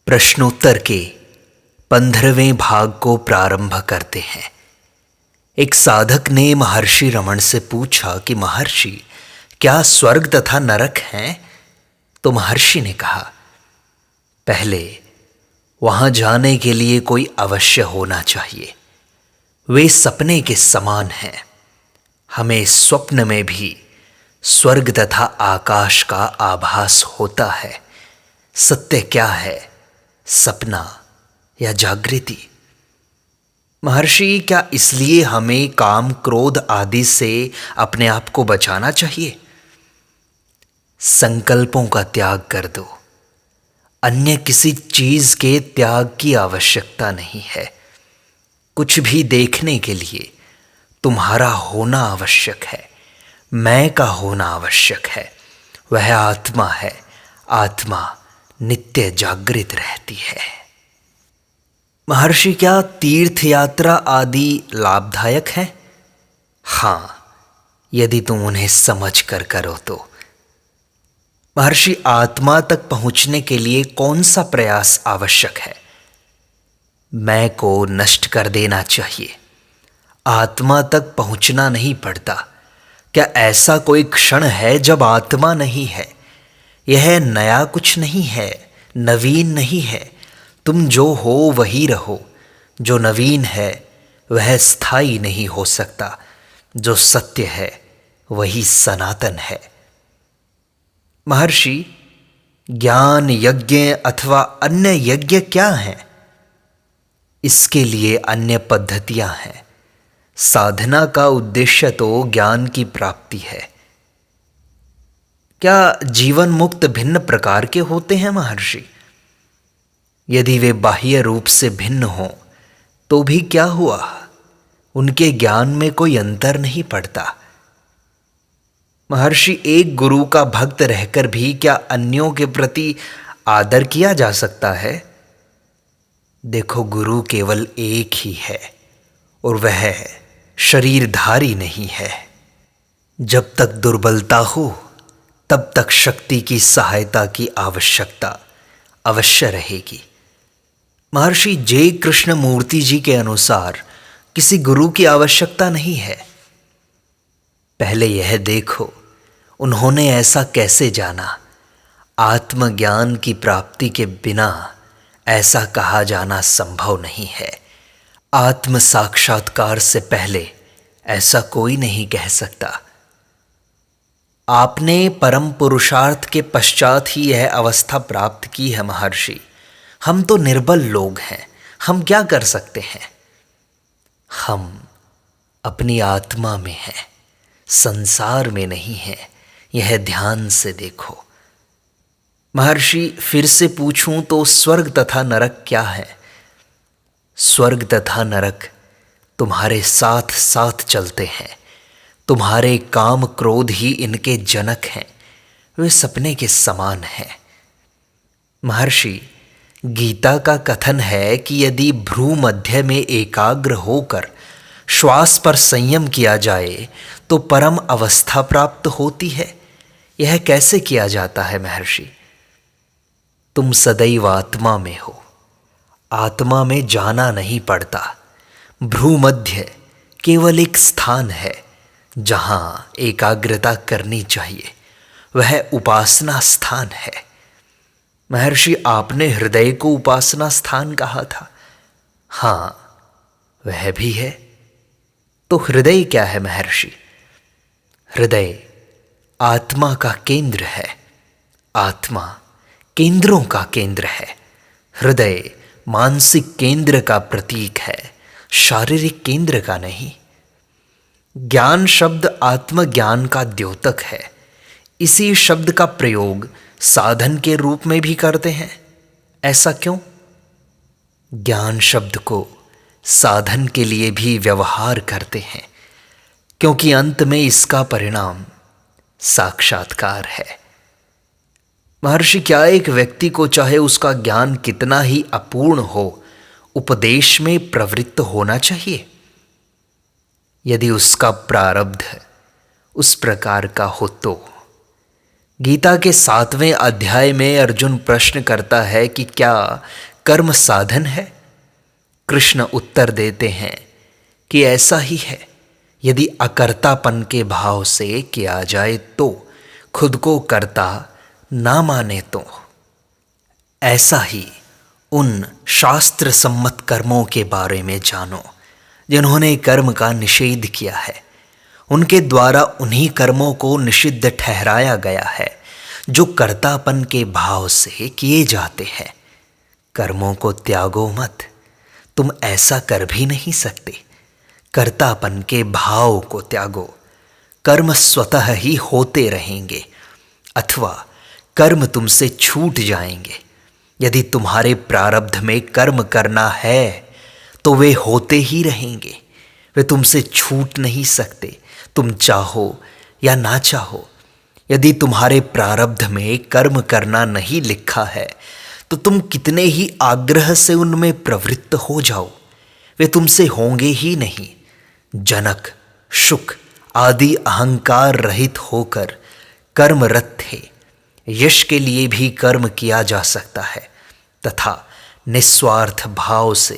प्रश्नोत्तर के 15वें भाग को प्रारंभ करते हैं। एक साधक ने महर्षि रमण से पूछा कि महर्षि, क्या स्वर्ग तथा नरक हैं? तो महर्षि ने कहा, पहले वहां जाने के लिए कोई अवश्य होना चाहिए। वे सपने के समान हैं। हमें स्वप्न में भी स्वर्ग तथा आकाश का आभास होता है। सत्य क्या है, सपना या जागृति? महर्षि, क्या इसलिए हमें काम क्रोध आदि से अपने आप को बचाना चाहिए? संकल्पों का त्याग कर दो। अन्य किसी चीज के त्याग की आवश्यकता नहीं है। कुछ भी देखने के लिए तुम्हारा होना आवश्यक है, मैं का होना आवश्यक है। वह आत्मा है। आत्मा नित्य जागृत रहती है। महर्षि, क्या तीर्थ यात्रा आदि लाभदायक है? हाँ, यदि तुम उन्हें समझ कर करो तो। महर्षि, आत्मा तक पहुंचने के लिए कौन सा प्रयास आवश्यक है? मैं को नष्ट कर देना चाहिए। आत्मा तक पहुंचना नहीं पड़ता। क्या ऐसा कोई क्षण है जब आत्मा नहीं है? यह नया कुछ नहीं है, नवीन नहीं है। तुम जो हो वही रहो। जो नवीन है वह स्थायी नहीं हो सकता। जो सत्य है वही सनातन है। महर्षि, ज्ञान यज्ञ अथवा अन्य यज्ञ क्या है? इसके लिए अन्य पद्धतियां हैं। साधना का उद्देश्य तो ज्ञान की प्राप्ति है। क्या जीवन मुक्त भिन्न प्रकार के होते हैं महर्षि? यदि वे बाह्य रूप से भिन्न हों तो भी क्या हुआ? उनके ज्ञान में कोई अंतर नहीं पड़ता। महर्षि, एक गुरु का भक्त रहकर भी क्या अन्यों के प्रति आदर किया जा सकता है? देखो, गुरु केवल एक ही है और वह शरीरधारी नहीं है। जब तक दुर्बलता हो तब तक शक्ति की सहायता की आवश्यकता अवश्य रहेगी। महर्षि, जय कृष्ण मूर्ति जी के अनुसार किसी गुरु की आवश्यकता नहीं है। पहले यह देखो, उन्होंने ऐसा कैसे जाना? आत्मज्ञान की प्राप्ति के बिना ऐसा कहा जाना संभव नहीं है। आत्म साक्षात्कार से पहले ऐसा कोई नहीं कह सकता। आपने परम पुरुषार्थ के पश्चात ही यह अवस्था प्राप्त की है महर्षि। हम तो निर्बल लोग हैं, हम क्या कर सकते हैं? हम अपनी आत्मा में हैं, संसार में नहीं हैं। यह ध्यान से देखो। महर्षि, फिर से पूछूं तो स्वर्ग तथा नरक क्या है? स्वर्ग तथा नरक तुम्हारे साथ साथ चलते हैं। तुम्हारे काम क्रोध ही इनके जनक हैं। वे सपने के समान हैं। महर्षि, गीता का कथन है कि यदि भ्रू मध्य में एकाग्र होकर श्वास पर संयम किया जाए तो परम अवस्था प्राप्त होती है। यह कैसे किया जाता है महर्षि? तुम सदैव आत्मा में हो। आत्मा में जाना नहीं पड़ता। भ्रू मध्य केवल एक स्थान है जहां एकाग्रता करनी चाहिए। वह उपासना स्थान है। महर्षि, आपने हृदय को उपासना स्थान कहा था। हां, वह भी है। तो हृदय क्या है महर्षि? हृदय आत्मा का केंद्र है। आत्मा केंद्रों का केंद्र है। हृदय मानसिक केंद्र का प्रतीक है, शारीरिक केंद्र का नहीं। ज्ञान शब्द आत्मज्ञान का द्योतक है। इसी शब्द का प्रयोग साधन के रूप में भी करते हैं। ऐसा क्यों? ज्ञान शब्द को साधन के लिए भी व्यवहार करते हैं, क्योंकि अंत में इसका परिणाम साक्षात्कार है। महर्षि, क्या एक व्यक्ति को चाहे उसका ज्ञान कितना ही अपूर्ण हो, उपदेश में प्रवृत्त होना चाहिए? यदि उसका प्रारब्ध उस प्रकार का हो तो। गीता के 7वें अध्याय में अर्जुन प्रश्न करता है कि क्या कर्म साधन है? कृष्ण उत्तर देते हैं कि ऐसा ही है। यदि अकर्तापन के भाव से किया जाए तो, खुद को कर्ता ना माने तो। ऐसा ही उन शास्त्र सम्मत कर्मों के बारे में जानो जिन्होंने कर्म का निषेध किया है। उनके द्वारा उन्हीं कर्मों को निषिद्ध ठहराया गया है जो कर्तापन के भाव से किए जाते हैं। कर्मों को त्यागो मत, तुम ऐसा कर भी नहीं सकते। कर्तापन के भाव को त्यागो। कर्म स्वतः ही होते रहेंगे अथवा कर्म तुमसे छूट जाएंगे। यदि तुम्हारे प्रारब्ध में कर्म करना है तो वे होते ही रहेंगे, वे तुमसे छूट नहीं सकते, तुम चाहो या ना चाहो। यदि तुम्हारे प्रारब्ध में कर्म करना नहीं लिखा है तो तुम कितने ही आग्रह से उनमें प्रवृत्त हो जाओ, वे तुमसे होंगे ही नहीं। जनक, शुक आदि अहंकार रहित होकर कर्मरत थे। यश के लिए भी कर्म किया जा सकता है तथा निस्वार्थ भाव से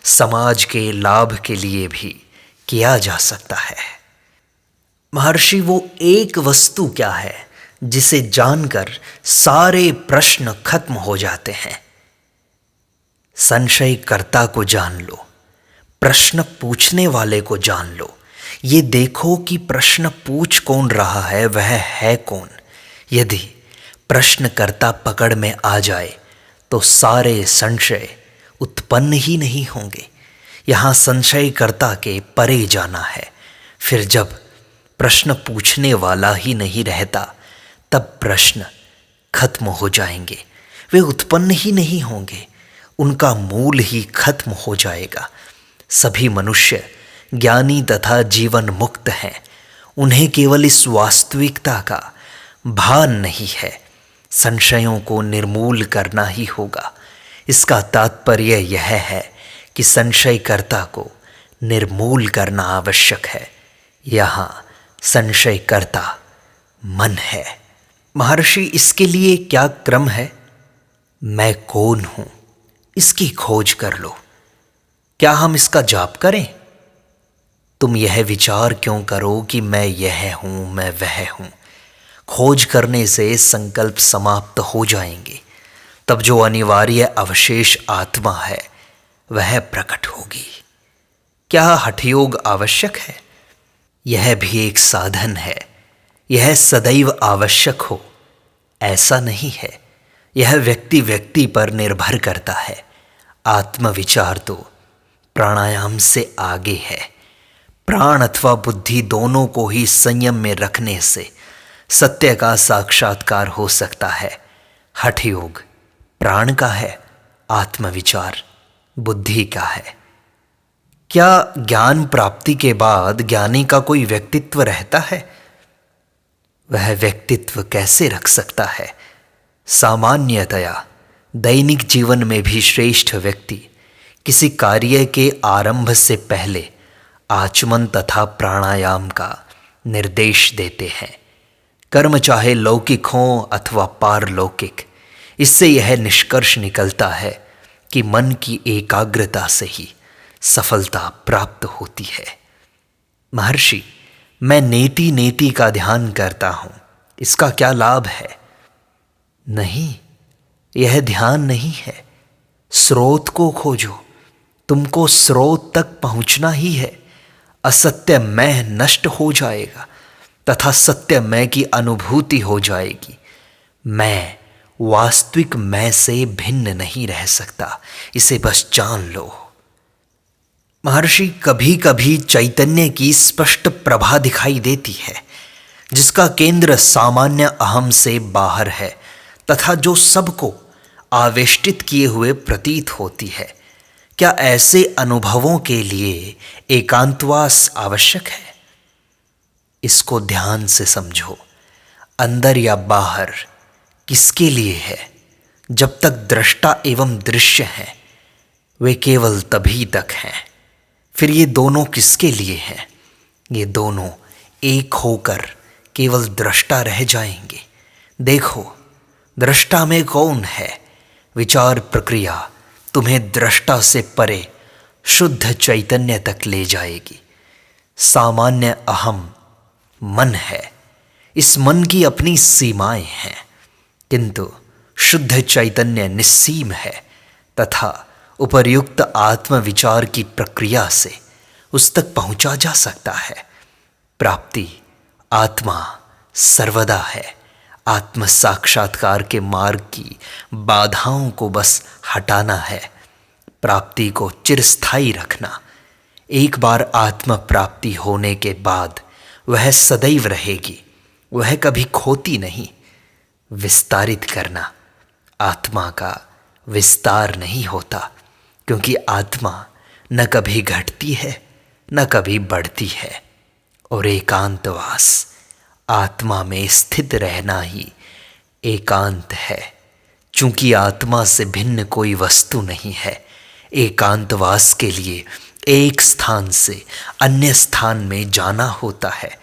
समाज के लाभ के लिए भी किया जा सकता है। महर्षि, वो एक वस्तु क्या है जिसे जानकर सारे प्रश्न खत्म हो जाते हैं? संशयकर्ता को जान लो, प्रश्न पूछने वाले को जान लो। ये देखो कि प्रश्न पूछ कौन रहा है, वह है कौन। यदि प्रश्नकर्ता पकड़ में आ जाए तो सारे संशय उत्पन्न ही नहीं होंगे। यहाँ संशयकर्ता के परे जाना है। फिर जब प्रश्न पूछने वाला ही नहीं रहता तब प्रश्न खत्म हो जाएंगे, वे उत्पन्न ही नहीं होंगे, उनका मूल ही खत्म हो जाएगा। सभी मनुष्य ज्ञानी तथा जीवन मुक्त हैं। उन्हें केवल इस वास्तविकता का भान नहीं है। संशयों को निर्मूल करना ही होगा। इसका तात्पर्य यह है कि संशयकर्ता को निर्मूल करना आवश्यक है। यहाँ संशयकर्ता मन है। महर्षि, इसके लिए क्या क्रम है? मैं कौन हूँ इसकी खोज कर लो। क्या हम इसका जाप करें? तुम यह विचार क्यों करो कि मैं यह हूँ, मैं वह हूँ। खोज करने से संकल्प समाप्त हो जाएंगे। तब जो अनिवार्य अवशेष आत्मा है वह प्रकट होगी। क्या हठयोग आवश्यक है? यह भी एक साधन है। यह सदैव आवश्यक हो ऐसा नहीं है। यह व्यक्ति व्यक्ति पर निर्भर करता है। आत्मविचार तो प्राणायाम से आगे है। प्राण अथवा बुद्धि दोनों को ही संयम में रखने से सत्य का साक्षात्कार हो सकता है। हठयोग प्राण का है, आत्मविचार बुद्धि का है। क्या ज्ञान प्राप्ति के बाद ज्ञानी का कोई व्यक्तित्व रहता है? वह व्यक्तित्व कैसे रख सकता है? सामान्यतया दैनिक जीवन में भी श्रेष्ठ व्यक्ति किसी कार्य के आरंभ से पहले आचमन तथा प्राणायाम का निर्देश देते हैं। कर्म चाहे लौकिक हो अथवा पारलौकिक, इससे यह निष्कर्ष निकलता है कि मन की एकाग्रता से ही सफलता प्राप्त होती है। महर्षि, मैं नेति नेति का ध्यान करता हूं, इसका क्या लाभ है? नहीं, यह ध्यान नहीं है। स्रोत को खोजो। तुमको स्रोत तक पहुंचना ही है। असत्य मैं नष्ट हो जाएगा तथा सत्य मैं की अनुभूति हो जाएगी। मैं वास्तविक मैं से भिन्न नहीं रह सकता, इसे बस जान लो। महर्षि, कभी कभी चैतन्य की स्पष्ट प्रभा दिखाई देती है जिसका केंद्र सामान्य अहम से बाहर है तथा जो सबको आवेष्टित किए हुए प्रतीत होती है। क्या ऐसे अनुभवों के लिए एकांतवास आवश्यक है? इसको ध्यान से समझो। अंदर या बाहर किसके लिए है? जब तक दृष्टा एवं दृश्य हैं वे केवल तभी तक हैं। फिर ये दोनों किसके लिए हैं? ये दोनों एक होकर केवल दृष्टा रह जाएंगे। देखो दृष्टा में कौन है, विचार प्रक्रिया तुम्हें दृष्टा से परे शुद्ध चैतन्य तक ले जाएगी। सामान्य अहम मन है, इस मन की अपनी सीमाएं हैं, किंतु शुद्ध चैतन्य निस्सीम है तथा उपर्युक्त आत्मविचार की प्रक्रिया से उस तक पहुंचा जा सकता है। प्राप्ति आत्मा सर्वदा है। आत्म साक्षात्कार के मार्ग की बाधाओं को बस हटाना है, प्राप्ति को चिरस्थायी रखना। एक बार आत्म प्राप्ति होने के बाद वह सदैव रहेगी, वह कभी खोती नहीं। विस्तारित करना, आत्मा का विस्तार नहीं होता, क्योंकि आत्मा न कभी घटती है न कभी बढ़ती है। और एकांतवास, आत्मा में स्थित रहना ही एकांत है। चूंकि आत्मा से भिन्न कोई वस्तु नहीं है, एकांतवास के लिए एक स्थान से अन्य स्थान में जाना होता है।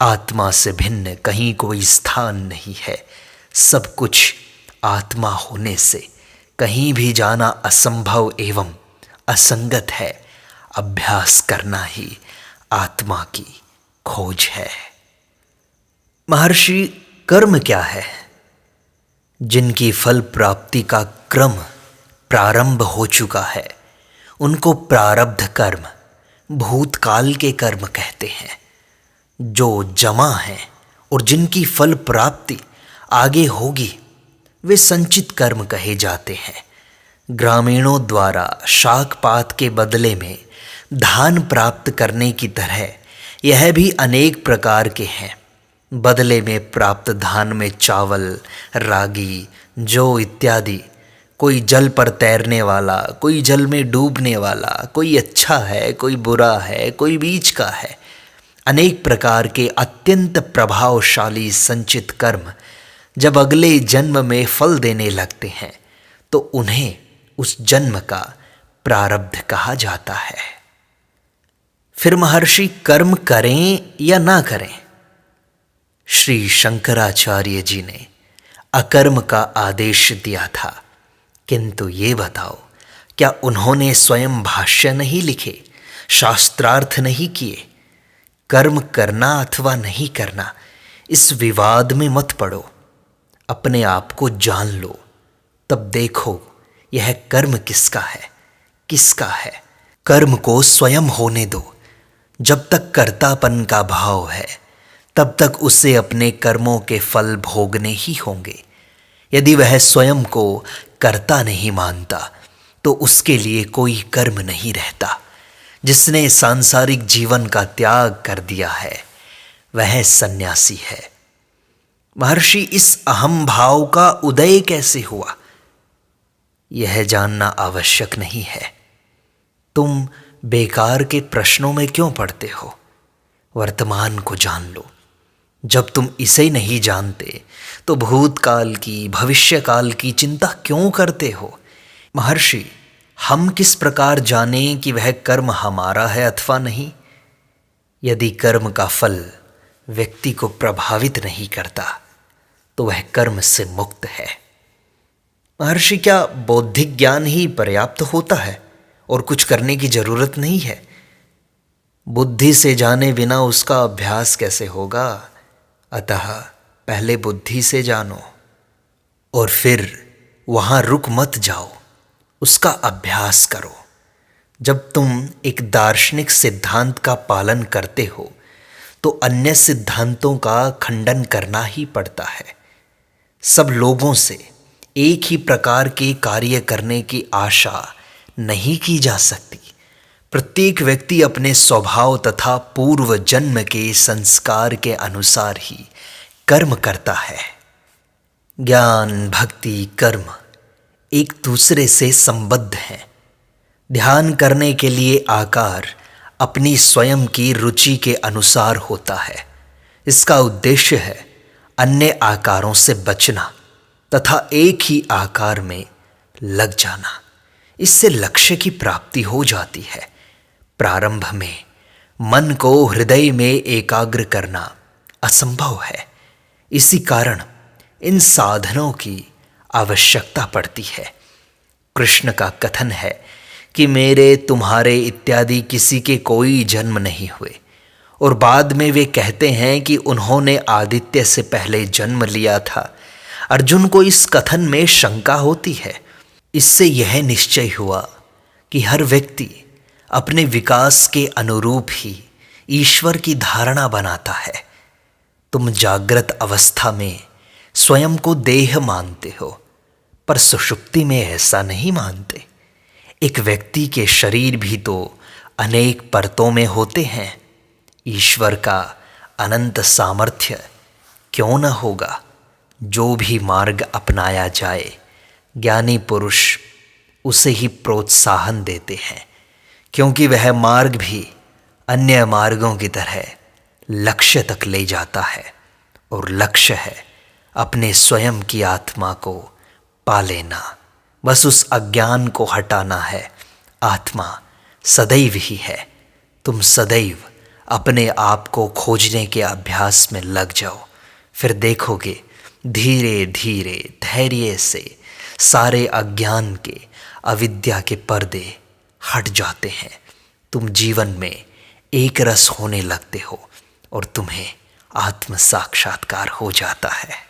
आत्मा से भिन्न कहीं कोई स्थान नहीं है। सब कुछ आत्मा होने से कहीं भी जाना असंभव एवं असंगत है। अभ्यास करना ही आत्मा की खोज है। महर्षि, कर्म क्या है? जिनकी फल प्राप्ति का क्रम प्रारंभ हो चुका है उनको प्रारब्ध कर्म, भूतकाल के कर्म कहते हैं। जो जमा है और जिनकी फल प्राप्ति आगे होगी वे संचित कर्म कहे जाते हैं। ग्रामीणों द्वारा शाक पात के बदले में धान प्राप्त करने की तरह यह भी अनेक प्रकार के हैं। बदले में प्राप्त धान में चावल, रागी, जौ इत्यादि। कोई जल पर तैरने वाला, कोई जल में डूबने वाला, कोई अच्छा है, कोई बुरा है, कोई बीच का है। अनेक प्रकार के अत्यंत प्रभावशाली संचित कर्म जब अगले जन्म में फल देने लगते हैं तो उन्हें उस जन्म का प्रारब्ध कहा जाता है। फिर महर्षि, कर्म करें या ना करें? श्री शंकराचार्य जी ने अकर्म का आदेश दिया था, किंतु ये बताओ, क्या उन्होंने स्वयं भाष्य नहीं लिखे, शास्त्रार्थ नहीं किए? कर्म करना अथवा नहीं करना, इस विवाद में मत पड़ो। अपने आप को जान लो, तब देखो यह कर्म किसका है, किसका है। कर्म को स्वयं होने दो। जब तक कर्तापन का भाव है तब तक उसे अपने कर्मों के फल भोगने ही होंगे। यदि वह स्वयं को कर्ता नहीं मानता तो उसके लिए कोई कर्म नहीं रहता। जिसने सांसारिक जीवन का त्याग कर दिया है वह सन्यासी है। महर्षि, इस अहम भाव का उदय कैसे हुआ, यह जानना आवश्यक नहीं है। तुम बेकार के प्रश्नों में क्यों पड़ते हो? वर्तमान को जान लो। जब तुम इसे नहीं जानते तो भूतकाल की, भविष्यकाल की चिंता क्यों करते हो? महर्षि, हम किस प्रकार जानें कि वह कर्म हमारा है अथवा नहीं? यदि कर्म का फल व्यक्ति को प्रभावित नहीं करता तो वह कर्म से मुक्त है। महर्षि, क्या बौद्धिक ज्ञान ही पर्याप्त होता है और कुछ करने की जरूरत नहीं है? बुद्धि से जाने बिना उसका अभ्यास कैसे होगा? अतः पहले बुद्धि से जानो और फिर वहाँ रुक मत जाओ, उसका अभ्यास करो। जब तुम एक दार्शनिक सिद्धांत का पालन करते हो तो अन्य सिद्धांतों का खंडन करना ही पड़ता है। सब लोगों से एक ही प्रकार के कार्य करने की आशा नहीं की जा सकती। प्रत्येक व्यक्ति अपने स्वभाव तथा पूर्व जन्म के संस्कार के अनुसार ही कर्म करता है। ज्ञान, भक्ति, कर्म एक दूसरे से संबद्ध हैं। ध्यान करने के लिए आकार अपनी स्वयं की रुचि के अनुसार होता है। इसका उद्देश्य है अन्य आकारों से बचना तथा एक ही आकार में लग जाना। इससे लक्ष्य की प्राप्ति हो जाती है। प्रारंभ में मन को हृदय में एकाग्र करना असंभव है। इसी कारण इन साधनों की आवश्यकता पड़ती है। कृष्ण का कथन है कि मेरे, तुम्हारे इत्यादि किसी के कोई जन्म नहीं हुए, और बाद में वे कहते हैं कि उन्होंने आदित्य से पहले जन्म लिया था। अर्जुन को इस कथन में शंका होती है। इससे यह निश्चय हुआ कि हर व्यक्ति अपने विकास के अनुरूप ही ईश्वर की धारणा बनाता है। तुम जागृत अवस्था में स्वयं को देह मानते हो, पर सुषुप्ति में ऐसा नहीं मानते। एक व्यक्ति के शरीर भी तो अनेक परतों में होते हैं। ईश्वर का अनंत सामर्थ्य क्यों न होगा। जो भी मार्ग अपनाया जाए, ज्ञानी पुरुष उसे ही प्रोत्साहन देते हैं, क्योंकि वह मार्ग भी अन्य मार्गों की तरह लक्ष्य तक ले जाता है, और लक्ष्य है अपने स्वयं की आत्मा को पा लेना। बस उस अज्ञान को हटाना है। आत्मा सदैव ही है। तुम सदैव अपने आप को खोजने के अभ्यास में लग जाओ, फिर देखोगे धीरे धीरे धैर्य से सारे अज्ञान के, अविद्या के पर्दे हट जाते हैं। तुम जीवन में एक रस होने लगते हो और तुम्हें आत्म साक्षात्कार हो जाता है।